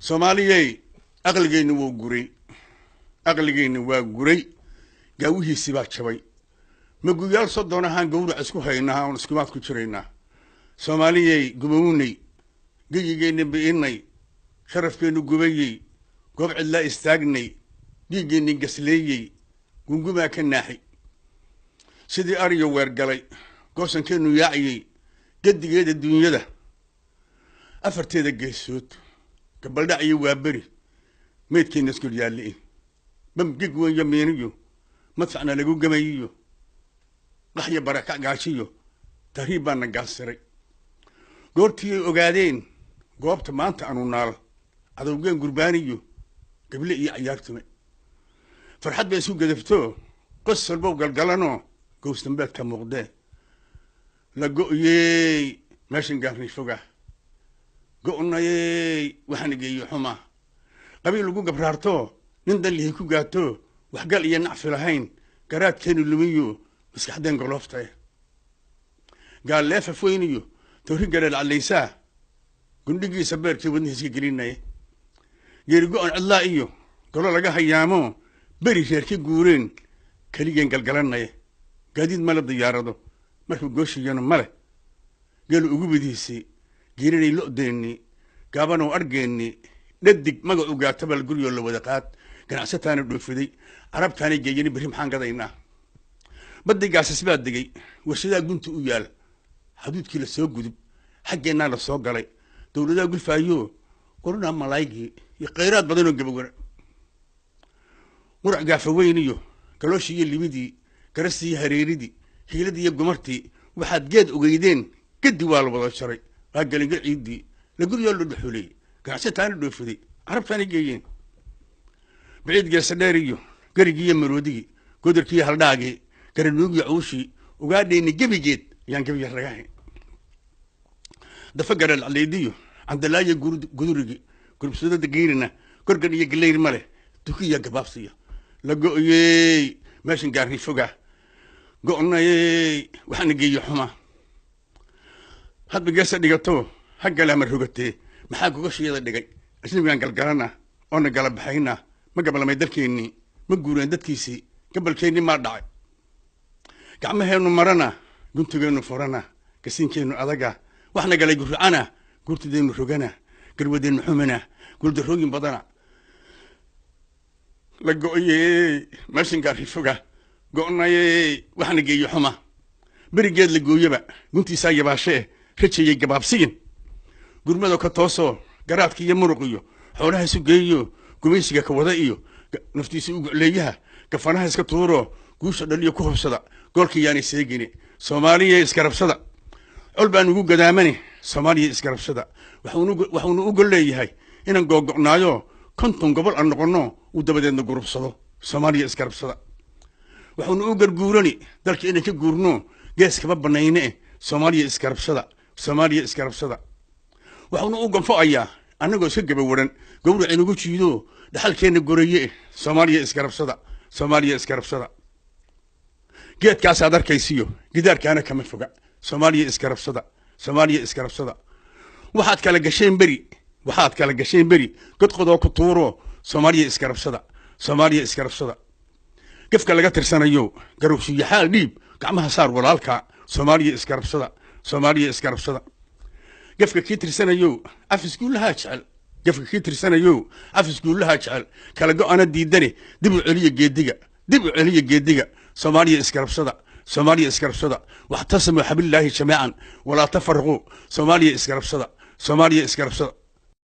Soomaaliyey aqligeenu waa guray gaawihiisi baa jabay maguyaal soddon ahaan gowrac isku haynaa oo iskumaad ku jiraynaa Soomaaliyey gumawnay geyigeena biinay sharafkeenu gubayay goob cidla istaagnay dhiigeena gasleeyay gunguma ka naaxi sidii ariyo weer galay goosankeenu yaaciyay gadigeeda dunyada afarteeda geesood gabaldhaciyo waa bari meedkeena isku yaallay bam gig weyn yamiiniyo madfacna lagu gamayiyo qaxya baraka gaashiyo tariibana gaasiray goortii ogaadeen goobta maanta aanu naal adawgeen gurbaaniyo gabli iyo ciyaartume farxad bay isu gadafto qosol bow galgalano goostambeed ka muuqdee la go'yey meeshan gaarnay foga go'nayey waxaan geeyo xuma qabiil lagu gabraarto nin dallihi ku gaato waxgal iyo nacfi lahayn garaadkeenu lumiyo maskaxdeen golofta gaal leefa foyniyo tawri gareel calaysaa gundhigiisa beerkii wadnihiiska gelinaya geeri go'on cidlaa iyo golo laga hayaamo beri reerkii guureen keligeen galgalanaya gaadiid male diyaarado markuu gooshiyana male geelu ugu bidiisay geerinay lo'deenni gaabanow argeenni dhadig magacu gaatabal guryo la wada qaad ganacsataana dhoofiday carabtaana geeyani berri maxaan gadaynaa baddigaasas baa degay warshadaa gunta u yaal xaduudkii la soo gudub xaggeennaa la soo galay dowladaha gulfaayo qorunaa malaygii iyo khayraad badanoo gabagara qurac gaafaweyn iyo galooshii iyo libidii garastii iyo hareeridii hiiladii iyo gumartii waxaad geed ogeydeen gadi waa la wada jaray waa galinga ciiddii la guryaa loo dhuxulay ganacsataana dhoofiday carabtaana geeyeen بعيد جالس داريو قريجي مرودي قدر كي هالداقي كرنوج يعوشي وقاعد ينجبي جيت يعني كيف يرجعين ده فقر العليديو عند لا يجود قدرجي كل بسودة دقيرنا كرجني يقلير ماله تكي يا جبابسية لقوا يي ماشي قاري فوقه قلنا يي وحنا جي حما هاد بجلس دقيقتو حق لا مرهقتي ما حق وش يلا دقيق عشان بيان قلقنا أنا قلب حينا ما قبل ما يدركيني ما يقولون دتكيسي قبل كيني ما دعي كعمه إنه مرنا قلت له إنه فرنا كسين كينو أذقة وإحنا قال يقول أنا قلت دين رجنا قالوا دين محمنا قلت الرجل بدنا لقوا إيه ماشي قال فوقه قلنا إيه وإحنا جاي حما برجال لقوا يبا قلت يسايب عشاء رتشي يجباب سين قل ما لو كتوصو قرات كي يمرقيو حولها سجيو قميصك كوضائيو نفتي سوق ليها كفناها اسكتورو قوش دليو كوب صدا قولك يعني سيجيني سوماليا اسكرب صدا علبان نقول قدامني سوماليا اسكرب صدا وحونو اقول لي هاي إن نقول كنتم قبل أن نقولنا ودبدين نقرب صدا سوماليا اسكرب صدا وحونو اقول قورني دلك إنك قورنو جالس كباب بناينه سوماليا اسكرب صدا سوماليا اسكرب صدا وحونو اقول فوقيا أنا قلت سجى بورن قولوا إنه قلت يدو دحال كين الجورية سوماليا إسكرب صدا سوماليا إسكرب صدا جيت كاس هذا كيسيو قدر كان كم فوق سوماليا إسكرب صدا سوماليا إسكرب صدا واحد كلا قشين بري قد خذوا كطورو سوماليا إسكرب صدا سوماليا إسكرب صدا كيف كلا قتر سنة يو قالوا شي حال ديب كعمها صار ولالك سوماليا إسكرب صدا سوماليا إسكرب صدا قفك كيتر سنة يو عفس كلها شعل قفك كيتر سنة يو عفس كلها شعل كلا أنا ديدني دبوا علي جديقة سوماليا إسكرب صدا سوماليا إسكرب صدا واعتصموا حبل الله جميعا ولا تفرقوا سوماليا إسكرب صدا سوماليا إسكرب صدا